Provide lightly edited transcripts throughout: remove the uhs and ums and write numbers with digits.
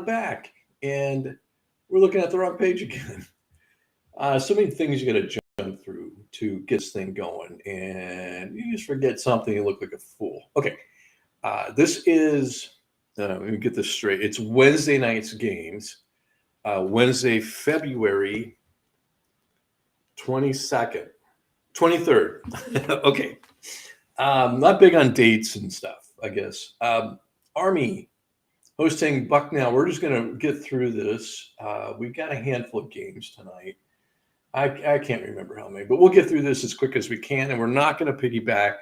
back, and we're looking at the wrong page again. So many things you got to jump through to get this thing going, and you just forget something and look like a fool. Okay, this is, let me get this straight. It's Wednesday night's games, Wednesday, February 22nd, 23rd. Okay, not big on dates and stuff, I guess. Army hosting Bucknell. We're just going to get through this. We've got a handful of games tonight. I can't remember how many, but we'll get through this as quick as we can. And we're not going to piggyback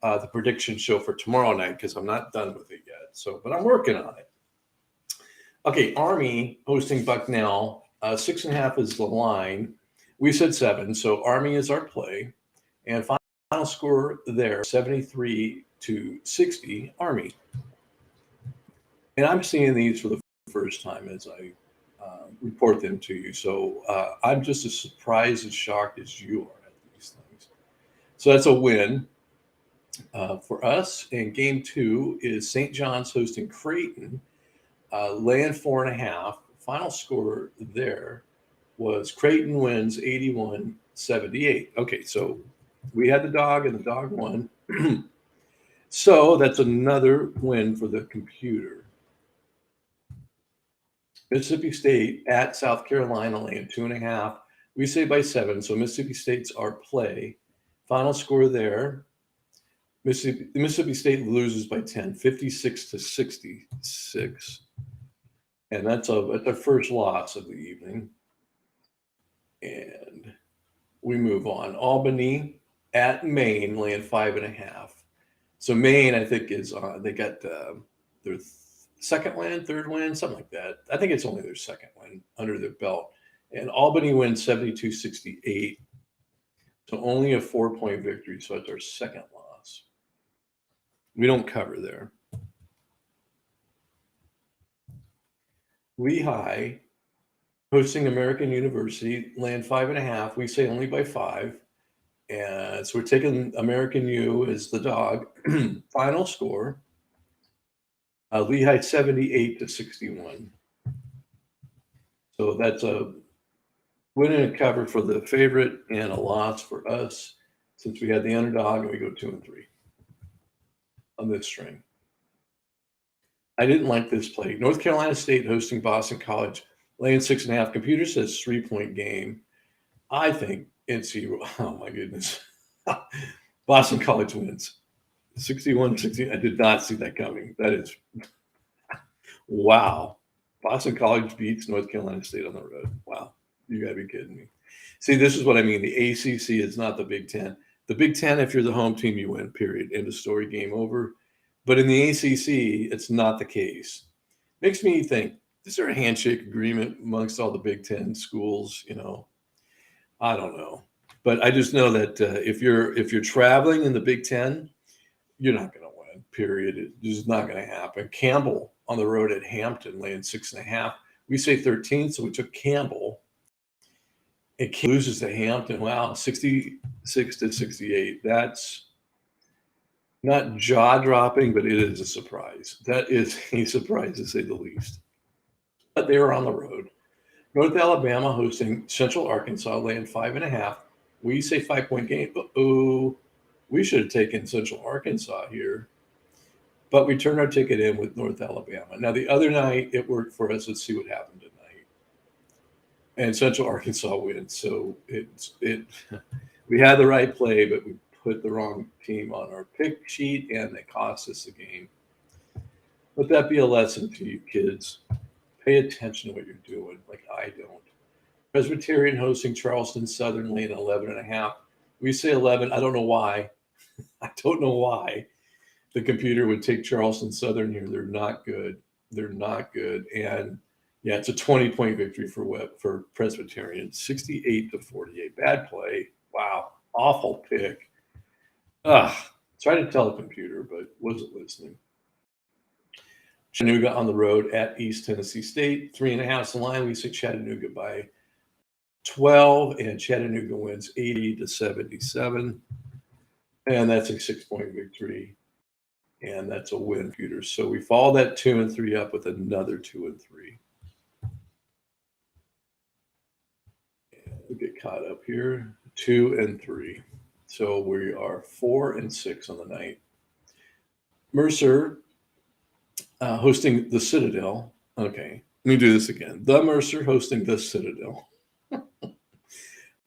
the prediction show for tomorrow night because I'm not done with it yet. So, but I'm working on it. Okay, Army hosting Bucknell. 6.5 is the line. We said 7, so Army is our play. And final score there, 73-60, Army. And I'm seeing these for the first time as I report them to you. So I'm just as surprised and shocked as you are at these things. So that's a win for us. And game 2 is St. John's hosting Creighton, laying 4.5. Final score there was Creighton wins 81-78. Okay, so we had the dog and the dog won. So that's another win for the computer. Mississippi State at South Carolina laying 2.5. We say by 7, so Mississippi State's our play. Final score there. Mississippi State loses by 10, 56-66. And that's their first loss of the evening. And we move on. Albany at Maine laying 5.5. So Maine, I think, is they got their second win, third win, something like that. I think it's only their second win under their belt. And Albany wins 72-68. So only a 4-point victory. So it's our second loss. We don't cover there. Lehigh hosting American University, laying 5.5. We say only by 5. And so we're taking American U as the dog. Final score, Lehigh 78-61. So that's a win and a cover for the favorite and a loss for us since we had the underdog and we go 2-3 on this string. I didn't like this play. North Carolina State hosting Boston College, laying 6.5. Computer says 3-point game. I think NC, oh my goodness. Boston College wins 61-60. I did not see that coming. That is, wow. Boston College beats North Carolina State on the road. Wow. You got to be kidding me. See, this is what I mean. The ACC is not the Big Ten. The Big Ten, if you're the home team, you win, period. End of story, game over. But in the ACC, it's not the case. Makes me think, is there a handshake agreement amongst all the Big Ten schools? You know, I don't know. But I just know that if you're traveling in the Big Ten, you're not going to win, period. It's just not going to happen. Campbell on the road at Hampton laying 6.5. We say 13, so we took Campbell. It loses to Hampton. Wow, 66-68. That's not jaw-dropping, but it is a surprise. That is a surprise, to say the least. But they were on the road. North Alabama hosting Central Arkansas, laying 5.5. We say 5-point game. Uh-oh. We should have taken Central Arkansas here. But we turned our ticket in with North Alabama. Now, the other night, it worked for us. Let's see what happened tonight. And Central Arkansas wins. So we had the right play, but we put the wrong team on our pick sheet, and they cost us the game. Let that be a lesson to you kids. Pay attention to what you're doing, like I don't. Presbyterian hosting Charleston Southern, laying 11.5. We say 11. I don't know why. I don't know why the computer would take Charleston Southern here. They're not good. They're not good. And yeah, it's a 20-point victory for Presbyterian, 68-48. Bad play. Wow, awful pick. Tried to tell the computer, but wasn't listening. Chattanooga on the road at East Tennessee State, 3.5 is the line. We say Chattanooga by 12, and Chattanooga wins 80-77, and that's a 6-point victory. and that's a win, computer. So we follow that 2 and 3 up with another 2 and 3. And we'll get caught up here. 2 and 3. So we are 4 and 6 on the night. Mercer hosting the Citadel. Okay, let me do this again. The Mercer hosting the Citadel.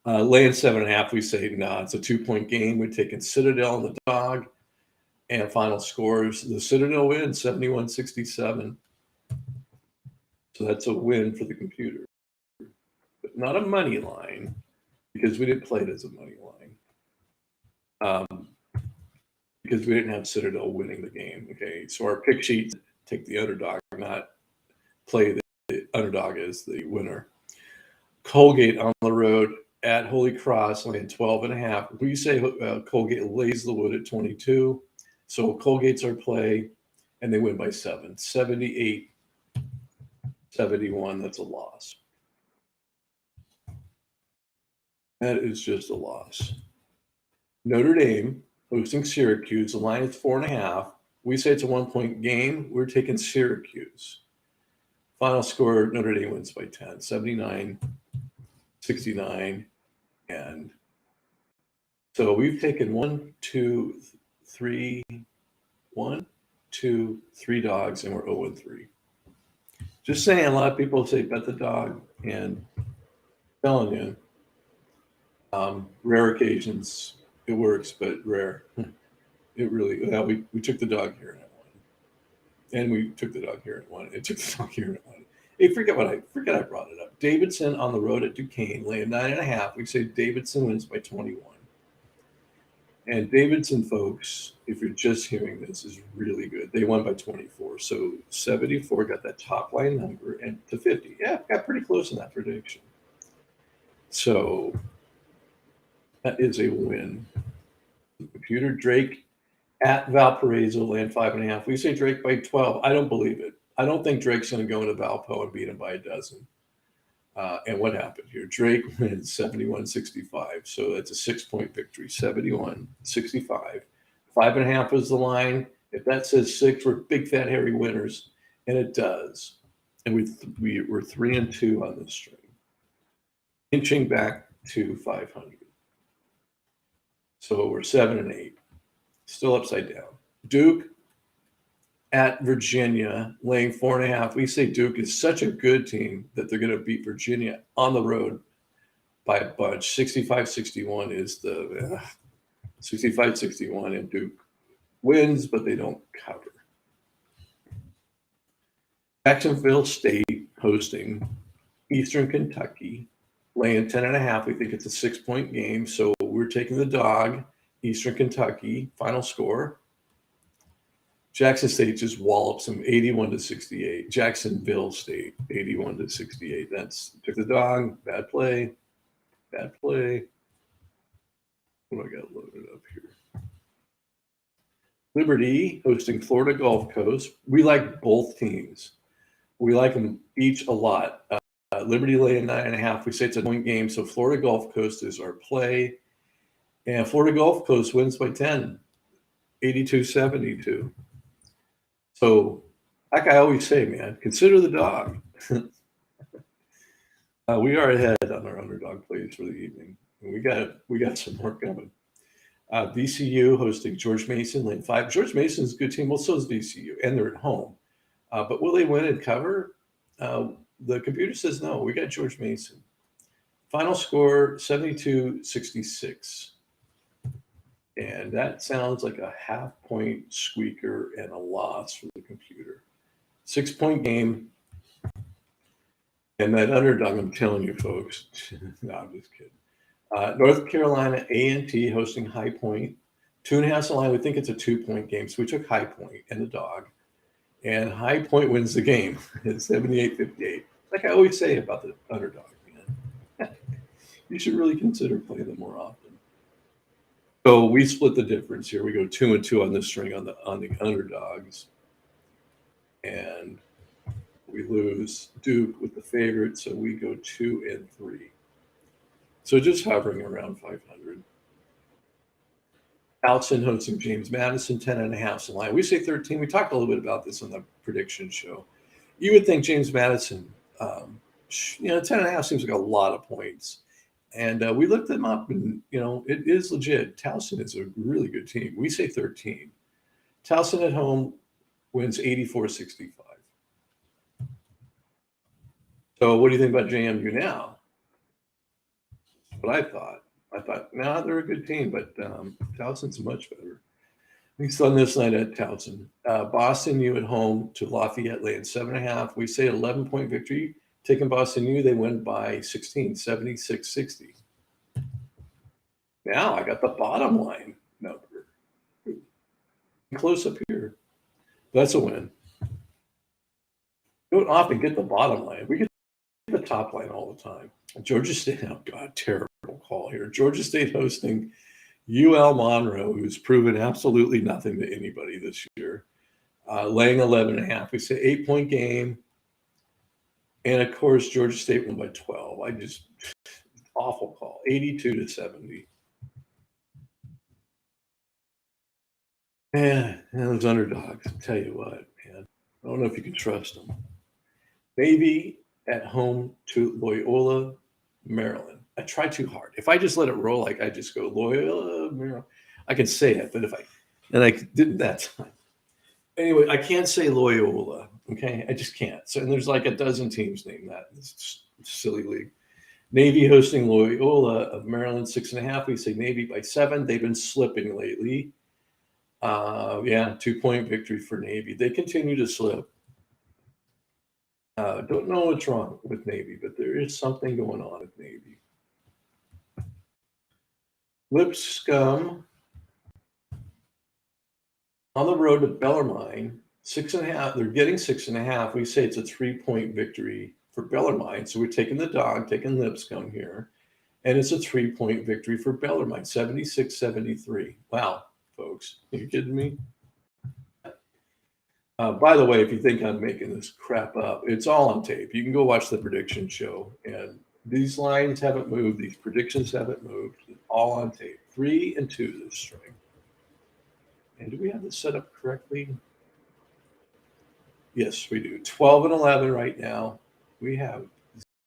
Laying 7.5, we say, nah, it's a 2-point game. We're taking Citadel and the dog. And final scores, the Citadel wins 71-67. So that's a win for the computer. But not a money line, because we didn't play it as a money line. Because we didn't have Citadel winning the game. Okay, so our pick sheets take the underdog, not play the underdog as the winner. Colgate on the road at Holy Cross, laying 12.5. We say Colgate lays the wood at 22. So Colgate's our play, and they win by 7. 78-71, that's a loss. That is just a loss. Notre Dame hosting Syracuse. The line is 4.5. We say it's a 1-point game. We're taking Syracuse. Final score, Notre Dame wins by 10. 79-69. And so we've taken 1, 2, 3 dogs, and we're 0-3. Just saying, a lot of people say bet the dog, and I'm telling you, rare occasions it works, but rare. It really, well, we took the dog here and it won. And we took the dog here and won. It took the dog here and it won. Hey, forget I brought it up. Davidson on the road at Duquesne, laying 9.5. We say Davidson wins by 21. And Davidson, folks, if you're just hearing this, is really good. They won by 24. So 74 got that top line number, and to 50. Yeah, got pretty close in that prediction. So that is a win. Computer Drake at Valparaiso, laying 5.5. We say Drake by 12. I don't believe it. I don't think Drake's going to go into Valpo and beat him by a dozen. And what happened here? Drake wins 71-65. So that's a 6-point victory. 71-65. 5.5 is the line. If that says 6, we're big fat hairy winners, and it does. And we're 3-2 on this string, inching back to 500. So we're 7-8, still upside down. Duke at Virginia, laying 4.5. We say Duke is such a good team that they're going to beat Virginia on the road by a bunch. 65-61 is the 65-61, and Duke wins, but they don't cover. Jacksonville State hosting Eastern Kentucky, laying 10.5. We think it's a 6-point game, so we're taking the dog. Eastern Kentucky, final score. Jackson State just wallops them 81-68. Jacksonville State 81-68. That's took the dog. Bad play. Bad play. What do I got loaded up here? Liberty hosting Florida Gulf Coast. We like both teams. We like them each a lot. Liberty laying 9.5. We say it's a point game, so Florida Gulf Coast is our play. And Florida Gulf Coast wins by 10, 82-72. So, like I always say, man, consider the dog. We are ahead on our underdog plays for the evening. And we got some more coming. VCU hosting George Mason, lane 5. George Mason's a good team. Well, so is VCU, and they're at home. But will they win and cover? The computer says no. We got George Mason. Final score 72-66. And that sounds like a 0.5-point squeaker and a loss for the computer. 6-point game. And that underdog, I'm telling you, folks. No, I'm just kidding. North Carolina A&T hosting High Point. 2.5 the line. We think it's a 2-point game. So we took High Point and the dog. And High Point wins the game at 78-58. Like I always say about the underdog, man. You should really consider playing them more often. So we split the difference here. We go 2-2 on this string on the underdogs, and we lose Duke with the favorite, so we go 2-3. So just hovering around 500. Towson hosting James Madison, 10.5 line. We say 13. We talked a little bit about this on the prediction show. You would think James Madison, 10.5 seems like a lot of points. And we looked them up, and, it is legit. Towson is a really good team. We say 13. Towson at home wins 84-65. So what do you think about JMU now? That's what I thought. I thought, they're a good team, but Towson's much better. We saw this night at Towson. Boston U at home to Lafayette laying 7.5. We say 11-point victory. Taking Boston U, they win by 16, 76-60. Now I got the bottom line number. Close up here. That's a win. We don't often get the bottom line. We get the top line all the time. Georgia State, oh God, terrible call here. Georgia State hosting UL Monroe, who's proven absolutely nothing to anybody this year, laying 11.5. We say 8-point game. And of course, Georgia State won by 12. Awful call, 82-70. And those underdogs, I'll tell you what, man, I don't know if you can trust them. Maybe at home to Loyola, Maryland. I try too hard. If I just let it roll, like I just go Loyola, Maryland, I can say it. But I didn't that time. Anyway, I can't say Loyola. Okay, I just can't. So, and there's like a dozen teams named that. It's a silly league. Navy hosting Loyola of Maryland, 6.5. We say Navy by 7. They've been slipping lately. 2-point victory for Navy. They continue to slip. Don't know what's wrong with Navy, but there is something going on with Navy. Lipscomb on the road to Bellarmine, 6.5. They're getting 6.5. We say it's a 3-point victory for Bellarmine. So we're taking the dog, taking Lipscomb here. And it's a 3-point victory for Bellarmine, 76-73. Wow, folks. Are you kidding me? By the way, if you think I'm making this crap up, it's all on tape. You can go watch the prediction show. And these lines haven't moved. These predictions haven't moved. It's all on tape. 3 and 2 this string. And do we have this set up correctly? Yes, we do. 12 and 11 right now. We have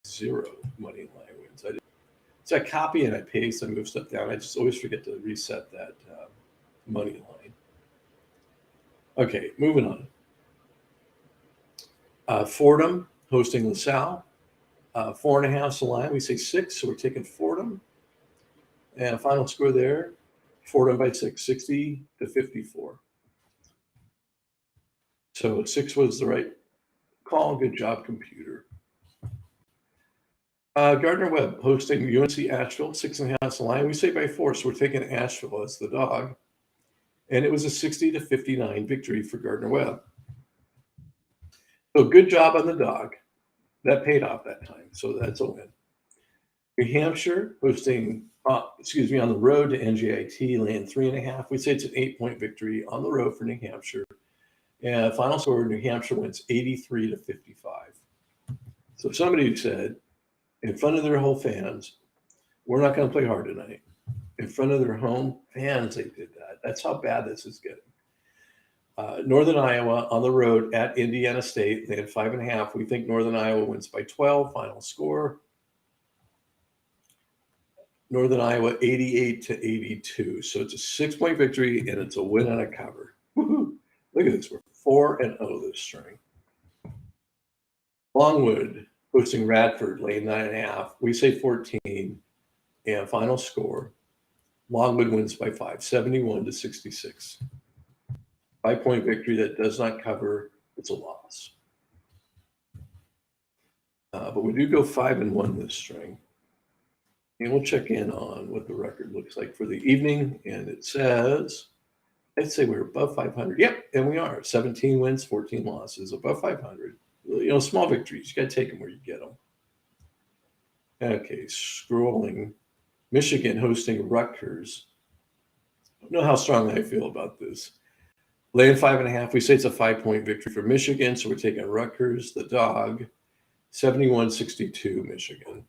0 money line wins. So I copy and I paste. I move stuff down. I just always forget to reset that money line. Okay, moving on. Fordham hosting LaSalle. 4.5's the line. We say 6, so we're taking Fordham. And final score there, Fordham by 6, 60-54. So 6 was the right call. Good job, computer. Gardner-Webb hosting UNC Asheville, 6.5's the line. We say by 4, so we're taking Asheville as the dog. And it was a 60-59 victory for Gardner-Webb. So good job on the dog. That paid off that time, so that's a win. New Hampshire hosting, on the road to NJIT, laying 3.5. We say it's an 8-point victory on the road for New Hampshire. And final score, New Hampshire wins 83-55. So somebody said, in front of their whole fans, we're not going to play hard tonight. In front of their home fans, they did that. That's how bad this is getting. Northern Iowa on the road at Indiana State. They had 5.5. We think Northern Iowa wins by 12. Final score, Northern Iowa 88-82. So it's a 6-point victory, and it's a win and a cover. Woo-hoo. Look at this. We're 4-0 this string. Longwood hosting Radford, laying 9.5. We say 14. And final score, Longwood wins by 5, 71-66. 5-point victory that does not cover. It's a loss. But we do go 5-1 this string. And we'll check in on what the record looks like for the evening. And it says, I'd say we're above 500. Yep, and we are. 17 wins, 14 losses, above 500. Small victories. You got to take them where you get them. Okay, scrolling. Michigan hosting Rutgers. I don't know how strongly I feel about this. Laying 5.5. We say it's a 5-point victory for Michigan, so we're taking Rutgers, the dog. 71-62, Michigan.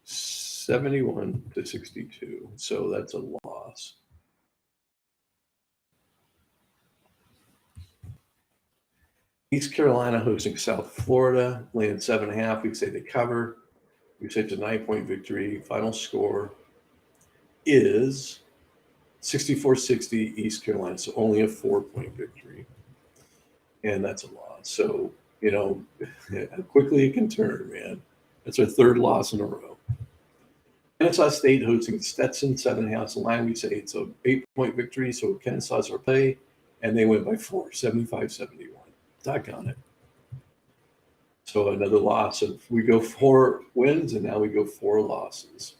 71-62. So that's a loss. East Carolina hosting South Florida, laying 7.5. We say they cover. We say it's a 9-point victory. Final score is 64-60 East Carolina, so only a 4-point victory. And that's a loss. So, how quickly it can turn, man. That's our third loss in a row. Kennesaw State hosting Stetson, 7.5 line. We say it's a 8-point victory, so Kennesaw's our play, and they win by 4, 75-71. Doggone it. So another loss of, we go 4 wins, and now we go 4 losses.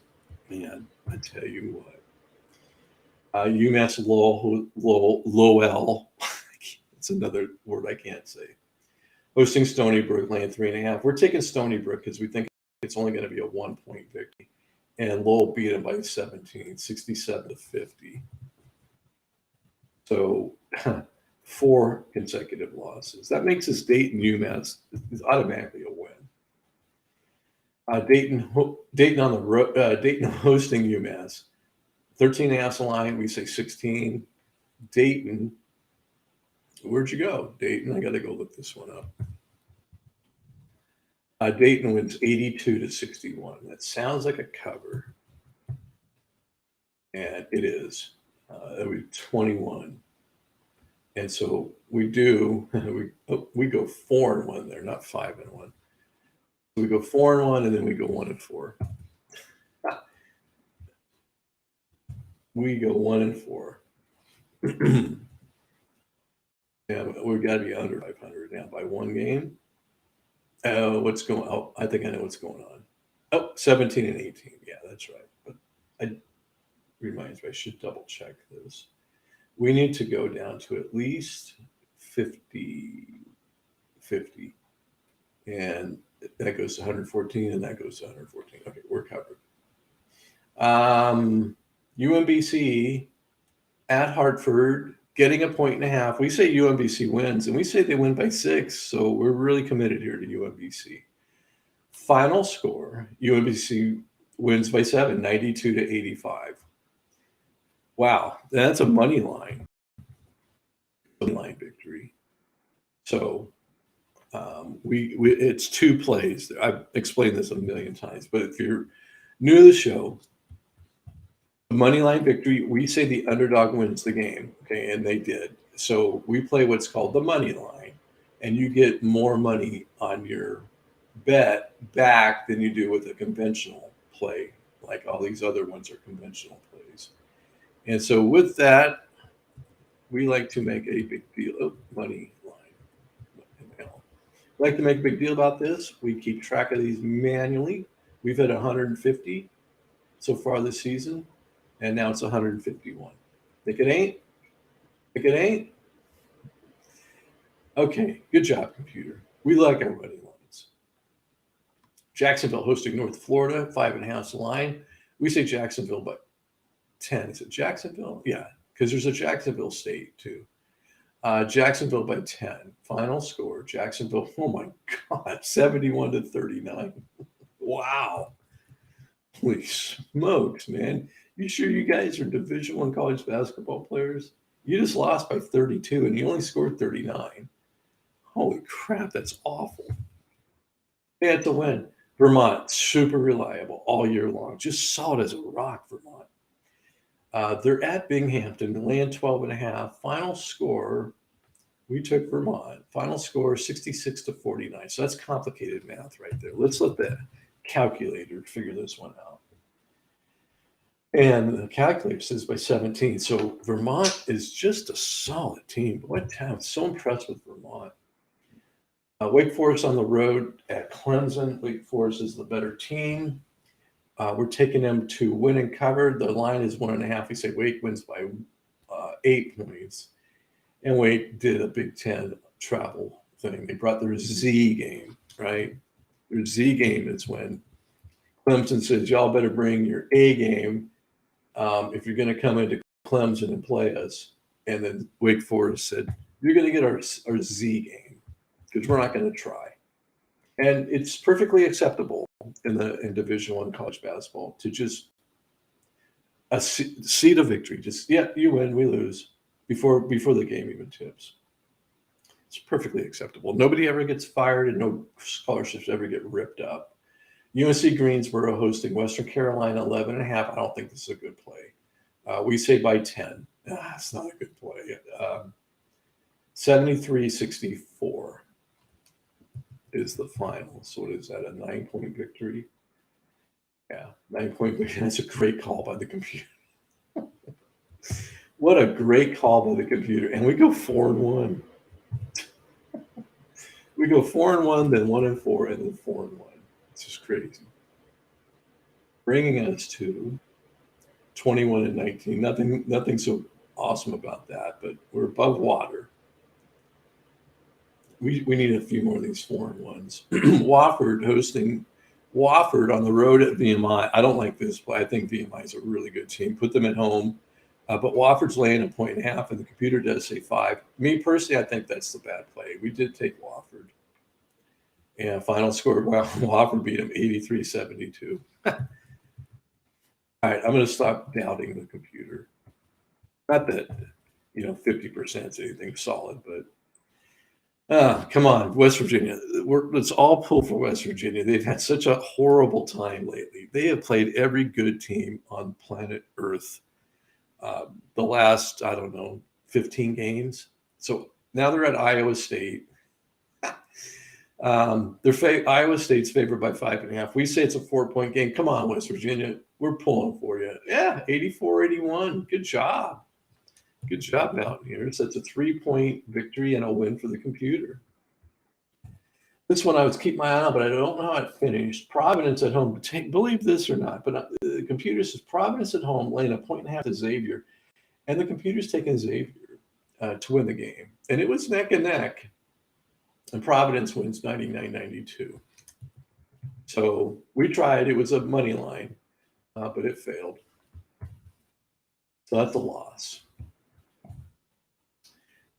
Man, I tell you what. UMass Lowell, it's another word I can't say. Hosting Stony Brook, laying 3.5. We're taking Stony Brook because we think it's only going to be a 1-point victory. And Lowell beat them by 17, 67-50. So 4 consecutive losses. That makes us Dayton UMass is automatically a win. Dayton on the road. Dayton hosting UMass, 13.5 line. We say 16. Dayton. Where'd you go, Dayton? I got to go look this one up. Dayton wins 82-61. That sounds like a cover, and it is. That would be 21. And so we do. We go 4-1 there, not 5-1. We go 4-1, and then we go 1-4. We go 1-4. Yeah, we've got to be under 500 now by 1 game. What's going on? Oh, I think I know what's going on. Oh, 17-18. Yeah, that's right. But it reminds me, I should double check this. We need to go down to at least 50. And that goes to 114, and that goes to 114. Okay, we're covered. UMBC at Hartford, getting a 1.5. We say UMBC wins, and we say they win by 6. So we're really committed here to UMBC. Final score, UMBC wins by 7, 92-85. Wow, that's a money line victory. So it's 2 plays. I've explained this a million times, but if you're new to the show, the money line victory, we say the underdog wins the game, okay, and they did. So we play what's called the money line, and you get more money on your bet back than you do with a conventional play, like all these other ones are conventional plays. And so with that, we like to make a big deal of money line. We like to make a big deal about this. We keep track of these manually. We've had 150 so far this season, and now it's 151. Think it ain't? Think it ain't? Okay, good job, computer. We like our money lines. Jacksonville hosting North Florida, 5.5 line. We say Jacksonville, but 10. Is it Jacksonville? Yeah, because there's a Jacksonville State too. Jacksonville by 10. Final score, Jacksonville, oh my God, 71-39. Wow. Holy smokes, man. You sure you guys are Division I college basketball players? You just lost by 32 and you only scored 39. Holy crap, that's awful. They had to win. Vermont, super reliable all year long. Just solid as a rock, Vermont. They're at Binghamton, laying 12.5. Final score, we took Vermont. Final score, 66-49. So that's complicated math right there. Let's let the calculator figure this one out. And the calculator says by 17. So Vermont is just a solid team. What town? So impressed with Vermont. Wake Forest on the road at Clemson. Wake Forest is the better team. We're taking them to win and cover. The line is 1.5. We say Wake wins by 8 points. And Wake did a Big Ten travel thing. They brought their Z game, right? Their Z game is when Clemson says, y'all better bring your A game if you're going to come into Clemson and play us. And then Wake Forest said, you're going to get our Z game because we're not going to try. And it's perfectly acceptable in Division I college basketball to just cede a victory. Just, yeah, you win, we lose before the game even tips. It's perfectly acceptable. Nobody ever gets fired and no scholarships ever get ripped up. UNC Greensboro hosting Western Carolina 11.5. I don't think this is a good play. We say by 10. It's not a good play. 73-64 is the final. So what is that, a 9-point victory? Yeah, 9-point victory. That's a great call by the computer. What a great call by the computer. And we go 4-1. We go 4-1, then 1-4, and then 4-1. It's just crazy. Bringing us to 21-19. Nothing so awesome about that, but we're above water. We need a few more of these 4-1s. Wofford hosting Wofford on the road at VMI. I don't like this play. I think VMI is a really good team. Put them at home. But Wofford's laying 1.5, and the computer does say 5. Me personally, I think that's the bad play. We did take Wofford. And final score, Wofford beat them 83-72. All right, I'm going to stop doubting the computer. Not that, 50% is anything solid, but come on, West Virginia. Let's all pull for West Virginia. They've had such a horrible time lately. They have played every good team on planet Earth the last, 15 games. So now they're at Iowa State. Iowa State's favored by 5.5. We say it's a 4-point game. Come on, West Virginia. We're pulling for you. Yeah, 84-81. Good job. Good job, Mountaineers. That's a 3-point victory and a win for the computer. This one I was keeping my eye on, but I don't know how it finished. Providence at home. Believe this or not, but the computer says Providence at home laying 1.5 to Xavier, and the computer's taking Xavier to win the game. And it was neck and neck, and Providence wins 99-92. So we tried. It was a money line, but it failed. So that's a loss.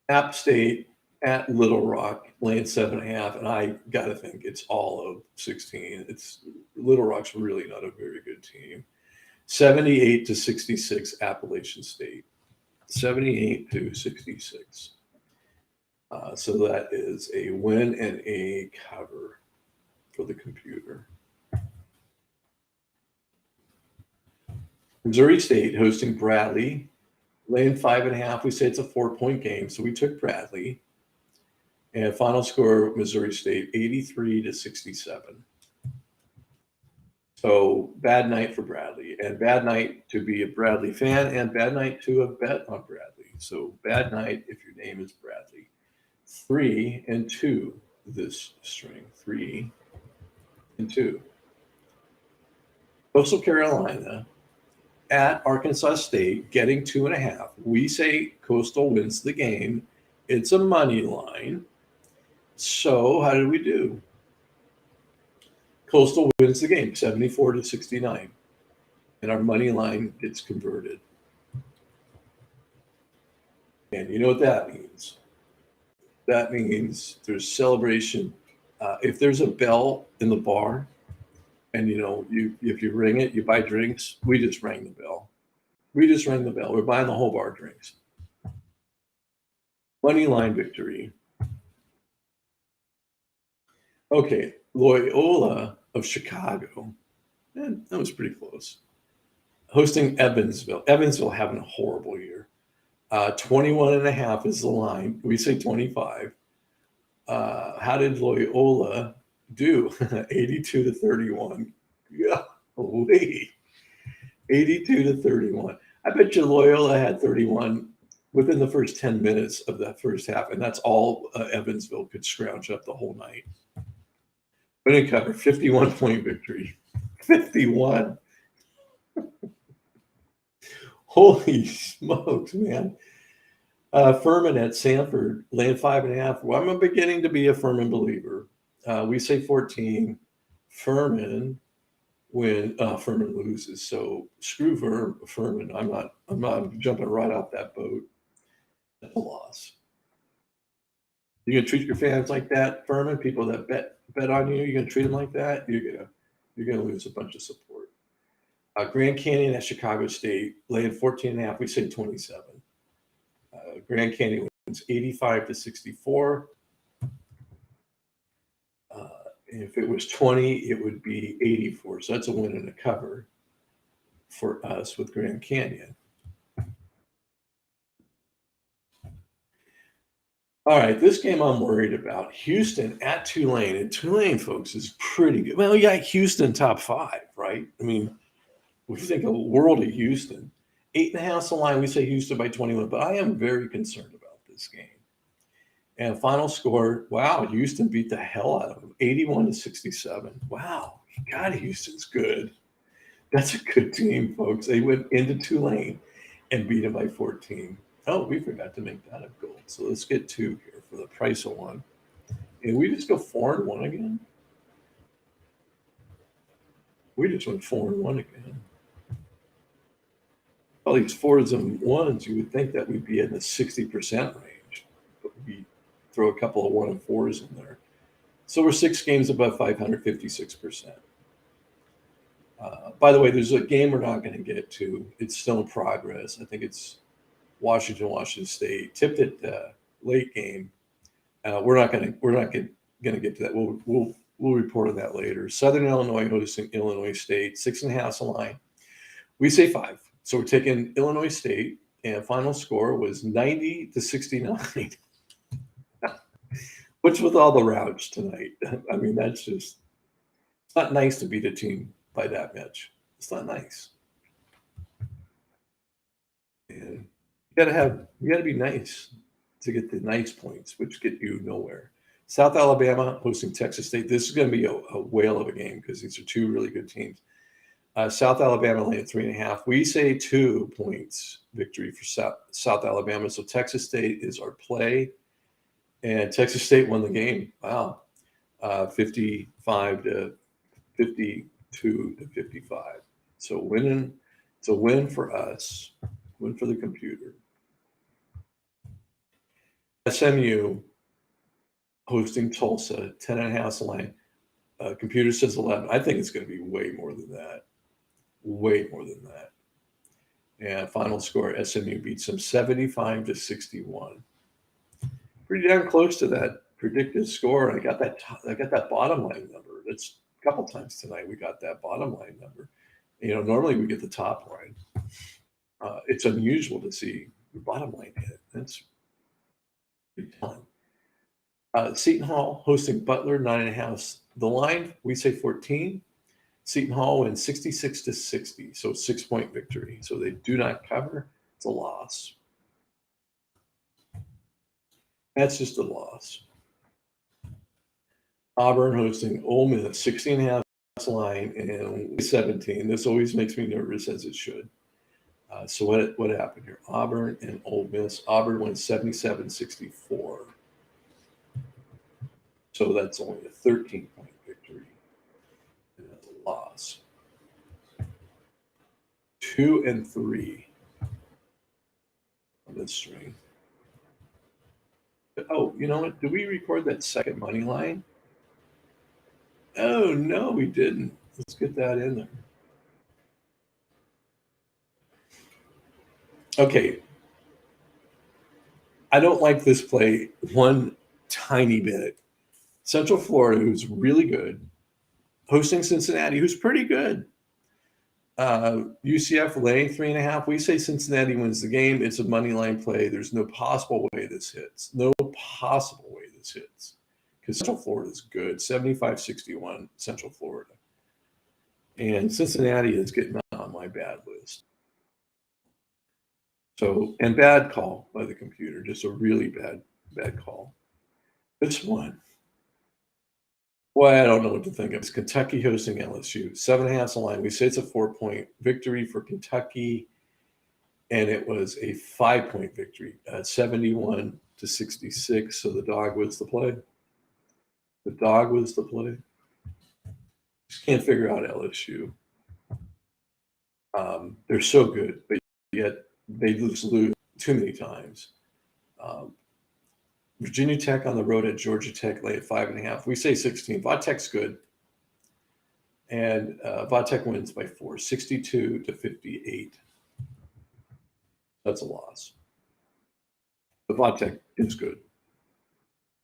App State at Little Rock laying 7.5, and I gotta think it's all of 16. Little Rock's really not a very good team. 78-66 Appalachian State. 78-66. So that is a win and a cover for the computer. Missouri State hosting Bradley, laying 5.5. We say it's a 4-point game, so we took Bradley. And final score, Missouri State, 83-67. So bad night for Bradley, and bad night to be a Bradley fan, and bad night to have bet on Bradley. So bad night if your name is Bradley. 3-2 this string. 3-2. Coastal Carolina at Arkansas State, getting 2.5. We say Coastal wins the game. It's a money line. So how did we do? Coastal wins the game, 74-69. And our money line gets converted. And you know what that means? That means there's celebration. If there's a bell in the bar, and if you ring it, you buy drinks. We just rang the bell. We're buying the whole bar drinks. Money line victory. Okay, Loyola of Chicago. That was pretty close. Hosting Evansville. Evansville having a horrible year. 21.5 is the line. We say 25. How did Loyola do? 82-31. Yeah, 82-31. I bet you Loyola had 31 within the first 10 minutes of that first half, and that's all Evansville could scrounge up the whole night. Winning cover, 51-point victory. 51. Holy smokes, man. Furman at Sanford, laying 5.5. Well, I'm beginning to be a Furman believer. We say 14. Furman loses. So screw Furman. I'm not jumping right off that boat. That's a loss. You're gonna treat your fans like that, Furman? People that bet on you, you're gonna treat them like that? You're gonna lose a bunch of support. Grand Canyon at Chicago State, laying 14.5. We say 27. Grand Canyon wins 85-64. If it was 20, it would be 84. So that's a win and a cover for us with Grand Canyon. All right, this game I'm worried about. Houston at Tulane. And Tulane, folks, is pretty good. Well, yeah, Houston top 5, right? I mean, we think a world of Houston. 8.5's the line. We say Houston by 21, but I am very concerned about this game. And final score, wow, Houston beat the hell out of them, 81-67. Wow, God, Houston's good. That's a good team, folks. They went into Tulane and beat them by 14. Oh, we forgot to make that a goal. So let's get 2 here for the price of 1. And we just go 4-1 again. We just went 4-1 again. All these 4s and 1s, you would think that we'd be in the 60% range, but we throw a couple of 1 and 4s in there. So we're 6 games above 500, 56%. By the way, there's a game we're not going to get to. It's still in progress. I think it's Washington State. Tipped it late game. We're not going to get to that. We'll report on that later. Southern Illinois hosting Illinois State. 6.5's the line. We say 5. So we're taking Illinois State, and final score was 90-69. What's with all the routes tonight? I mean, that's just, it's not nice to beat a team by that much. It's not nice. And you gotta be nice to get the nice points, which get you nowhere. South Alabama hosting Texas State. This is going to be a whale of a game because these are 2 really good teams. South Alabama laying 3.5. We say 2 points victory for South Alabama. So Texas State is our play, and Texas State won the game. Wow, 55-52-55. So winning. It's a win for us. Win for the computer. SMU hosting Tulsa, 10.5's the line. Computer says 11. I think it's going to be way more than that. Way more than that. And final score, SMU beats them 75-61. Pretty damn close to that predicted score. I got that bottom line number. That's a couple times tonight we got that bottom line number. Normally we get the top line. It's unusual to see the bottom line hit. That's pretty telling. Seton Hall hosting Butler, 9.5. The line, we say 14. Seton Hall wins 66-60, so 6-point victory. So they do not cover. It's a loss. That's just a loss. Auburn hosting Ole Miss, 16.5 line and 17. This always makes me nervous, as it should. So what happened here? Auburn and Ole Miss. Auburn wins 77-64. So that's only a 13-point victory. And that's a loss. 2 and 3 on this string. Oh, you know what? Did we record that second money line? Oh, no, we didn't. Let's get that in there. Okay. I don't like this play one tiny bit. Central Florida, who's really good, hosting Cincinnati, who's pretty good. UCF laying 3.5. We say Cincinnati wins the game. It's a money line play. There's no possible way this hits. No possible way this hits. Because Central Florida is good. 75-61, Central Florida. And Cincinnati is getting on my bad list. So, and bad call by the computer. Just a really bad call. This one. Boy, I don't know what to think of. It's Kentucky hosting LSU. 7.5's the line. We say it's a 4-point victory for Kentucky, and it was a 5-point victory at 71-66. So the dog was the play. The dog was the play. Just can't figure out LSU. They're so good, but yet they lose too many times. Virginia Tech on the road at Georgia Tech lay at 5.5. We say 16. Vatech's good. And Vatech wins by 4, 62-58. That's a loss. But Vatech is good.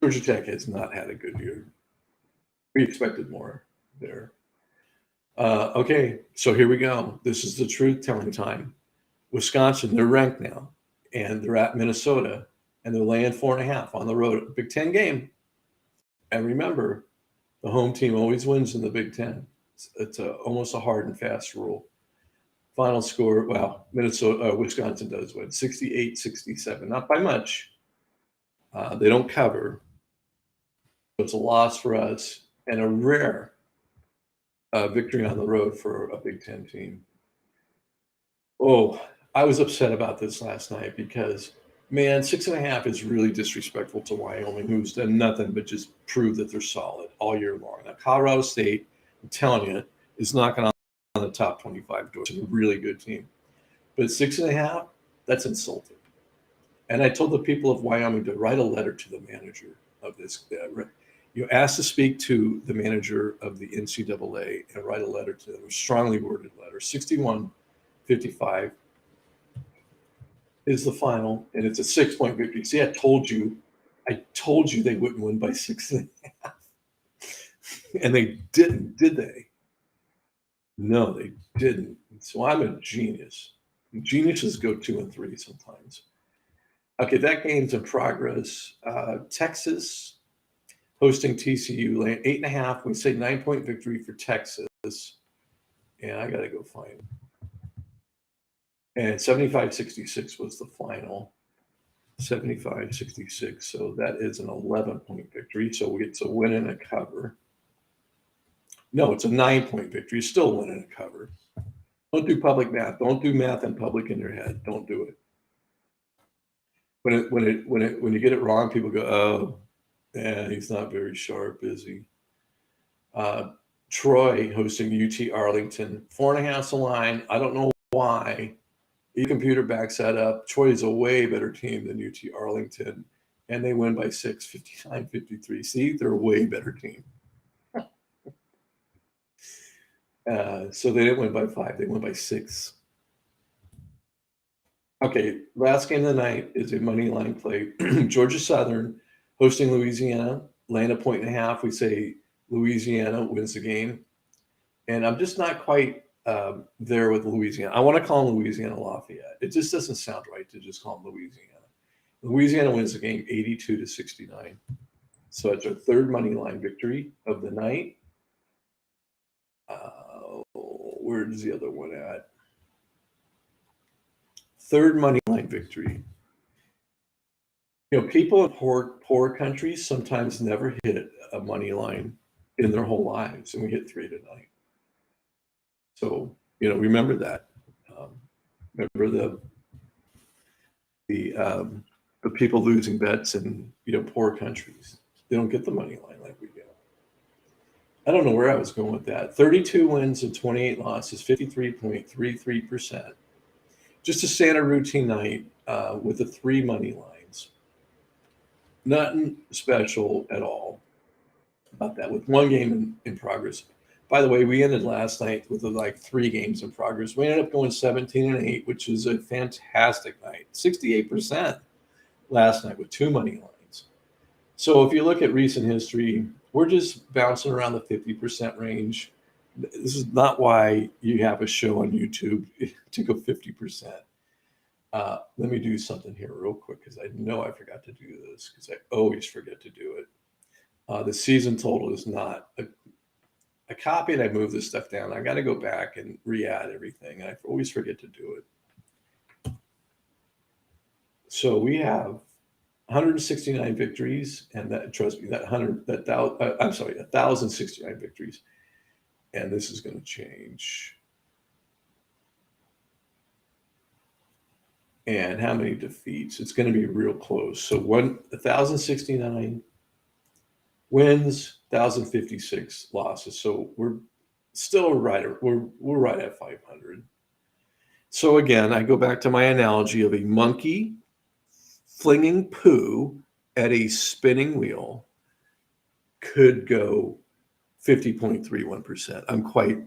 Georgia Tech has not had a good year. We expected more there. Okay, so here we go. This is the truth telling time. Wisconsin, they're ranked now, and they're at Minnesota, and they're laying 4.5 on the road. Big Ten game. And remember, the home team always wins in the Big Ten. It's almost a hard and fast rule. Final score, well, Wisconsin does win 68-67, not by much. They don't cover. It's a loss for us and a rare victory on the road for a Big Ten team. Oh, I was upset about this last night because, man, 6.5 is really disrespectful to Wyoming, who's done nothing but just prove that they're solid all year long. Now, Colorado State, I'm telling you, is knocking on the top 25 doors. It's a really good team. But 6.5, that's insulting. And I told the people of Wyoming to write a letter to the manager of this. Ask to speak to the manager of the NCAA and write a letter to them, a strongly worded letter. 61-55 is the final, and it's a 6-point victory. See, I told you they wouldn't win by 6.5. And they didn't, did they? No, they didn't. So I'm a genius. Geniuses go 2-3 sometimes. Okay, that game's in progress. Texas hosting TCU, 8.5. We say 9-point victory for Texas. And I got to go find it. And 75-66 was the final. 75-66. So that is an 11-point victory. So it's a win and a cover. No, it's a 9-point victory. Still a win and a cover. Don't do public math. Don't do math in public in your head. Don't do it. When you get it wrong, people go, "Oh, yeah, he's not very sharp, is he?" Troy hosting UT Arlington, 4.5's the line. I don't know why. E-computer backs that up. Troy is a way better team than UT Arlington, and they win by 6, 59-53. See, they're a way better team. So they didn't win by 5. They won by 6. Okay, last game of the night is a money line play. Georgia Southern hosting Louisiana, laying 1.5. We say Louisiana wins the game. And I'm just not quite there with Louisiana. I want to call them Louisiana Lafayette. It just doesn't sound right to just call them Louisiana. Louisiana wins the game 82-69. So it's our third money line victory of the night. Where's the other one at? Third money line victory. People in poor countries sometimes never hit a money line in their whole lives, and we hit 3 tonight. So remember that. Remember the people losing bets in poor countries. They don't get the money line like we do. I don't know where I was going with that. 32 wins and 28 losses, 53.33%. Just a standard routine night with the 3 money lines. Nothing special at all about that, with 1 game in progress. By the way, we ended last night with 3 games in progress. We ended up going 17-8, which is a fantastic night. 68% last night with 2 money lines. So if you look at recent history, we're just bouncing around the 50% range. This is not why you have a show on YouTube to go 50%. Let me do something here real quick because I know I forgot to do this because I always forget to do it. The season total is not I copied, I moved this stuff down. I got to go back and re-add everything. I always forget to do it. So we have 169 victories, and that, trust me, 1,069 victories. And this is going to change. And how many defeats? It's going to be real close. So 1,069 wins, 1,056 losses. So we're still we're right at 500. So again, I go back to my analogy of a monkey flinging poo at a spinning wheel could go 50.31%. I'm quite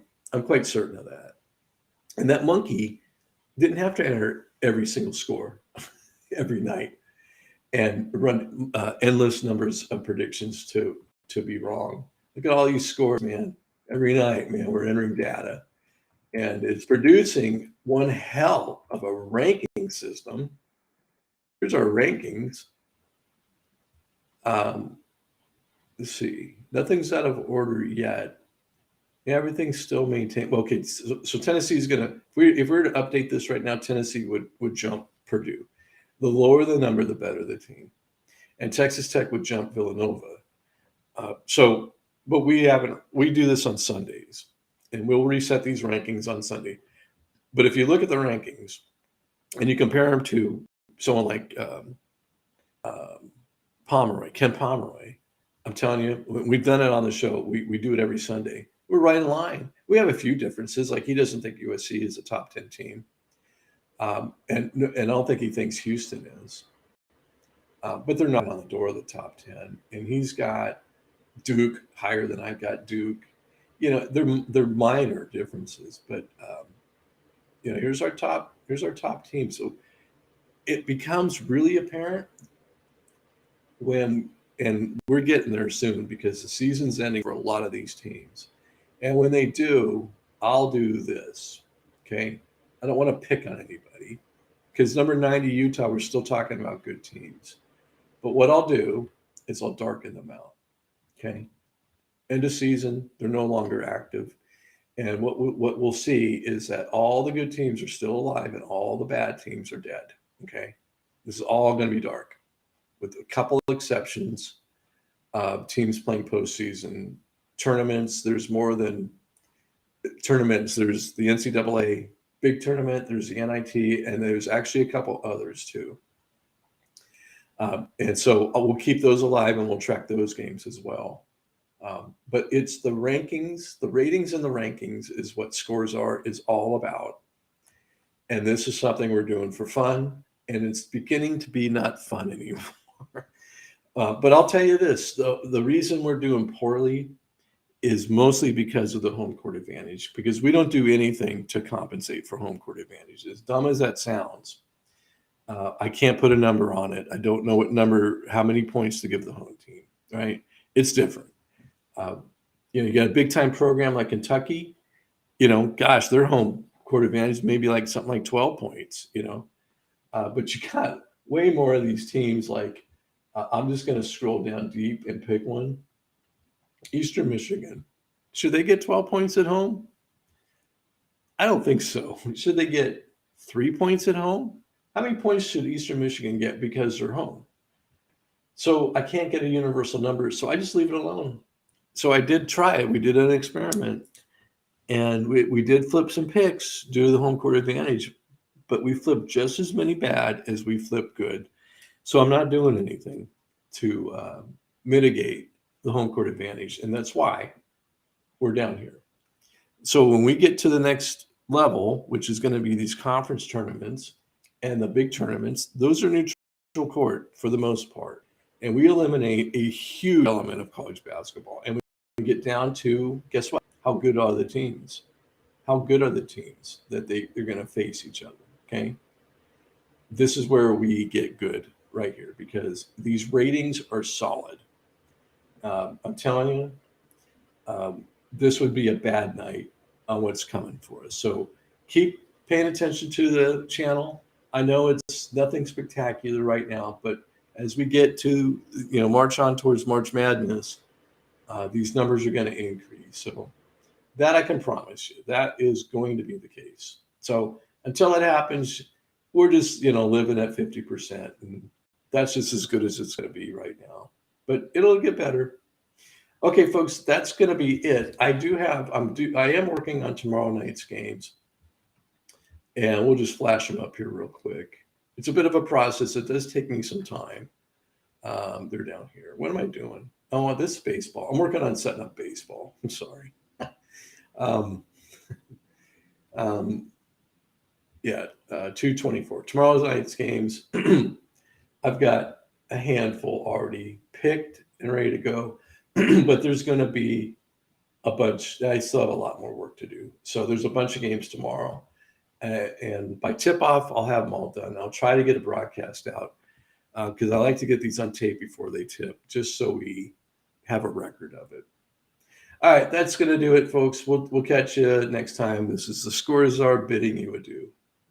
certain of that. And that monkey didn't have to enter every single score every night and run endless numbers of predictions to be wrong. Look at all these scores, man. Every night, man, we're entering data. And it's producing one hell of a ranking system. Here's our rankings. Let's see. Nothing's out of order yet. Yeah, everything's still maintained. Well, okay, so Tennessee is going to, if we were to update this right now, Tennessee would jump Purdue. The lower the number, the better the team. And Texas Tech would jump Villanova. But we do this on Sundays, and we'll reset these rankings on Sunday. But if you look at the rankings and you compare them to someone like Pomeroy, Ken Pomeroy, I'm telling you, we've done it on the show. We do it every Sunday. We're right in line. We have a few differences. Like he doesn't think USC is a top 10 team. And I don't think he thinks Houston is. But they're not on the door of the top 10. And he's got Duke higher than I've got Duke. You know, they're minor differences. But, you know, here's our top team. So it becomes really apparent and we're getting there soon because the season's ending for a lot of these teams. And when they do, I'll do this. Okay. I don't want to pick on anybody because number 90 Utah, we're still talking about good teams. But what I'll do is I'll darken them out. Okay. End of season, they're no longer active. And what we'll see is that all the good teams are still alive and all the bad teams are dead. Okay. This is all going to be dark with a couple of exceptions. Teams playing postseason tournaments. There's more than tournaments. There's the NCAA big tournament. There's the NIT, and there's actually a couple others too. And so we'll keep those alive, and we'll track those games as well. But it's the rankings, the ratings and the rankings is what Scores is all about. And this is something we're doing for fun, and it's beginning to be not fun anymore. But I'll tell you this, the reason we're doing poorly is mostly because of the home court advantage, because we don't do anything to compensate for home court advantage. As dumb as that sounds, I can't put a number on it. I don't know how many points to give the home team, right? It's different. You know, you got a big time program like Kentucky, you know, gosh, their home court advantage maybe like something like 12 points, you know. But you got way more of these teams like, I'm just going to scroll down deep and pick one. Eastern Michigan. Should they get 12 points at home? I don't think so. Should they get 3 points at home? How many points should Eastern Michigan get because they're home? So I can't get a universal number, so I just leave it alone. So I did try it. We did an experiment, and we did flip some picks due to the home court advantage, but we flipped just as many bad as we flipped good. So I'm not doing anything to mitigate the home court advantage, and that's why we're down here. So when we get to the next level, which is going to be these conference tournaments and the big tournaments, those are neutral court for the most part, and we eliminate a huge element of college basketball, and we get down to, guess what? How good are the teams? How good are the teams that they're going to face each other? Okay, this is where we get good right here because these ratings are solid. I'm telling you, this would be a bad night on what's coming for us. So keep paying attention to the channel. I know it's nothing spectacular right now, but as we get to, you know, march on towards March Madness, these numbers are going to increase. So that I can promise you, that is going to be the case. So until it happens, we're just, you know, living at 50%, and that's just as good as it's going to be right now. But it'll get better. Okay, folks, that's going to be it. I am working on tomorrow night's games, and we'll just flash them up here real quick. It's a bit of a process. It does take me some time. They're down here. What am I doing? Oh, this is baseball. I'm working on setting up baseball. I'm sorry. Yeah, 2:24. Tomorrow night's games. I've got a handful already picked and ready to go, but there's going to be a bunch. I still have a lot more work to do. So there's a bunch of games tomorrow. And by tip off, I'll have them all done. I'll try to get a broadcast out because I like to get these on tape before they tip, just so we have a record of it. All right, that's going to do it, folks. We'll catch you next time. This is the Scores Are bidding you adieu.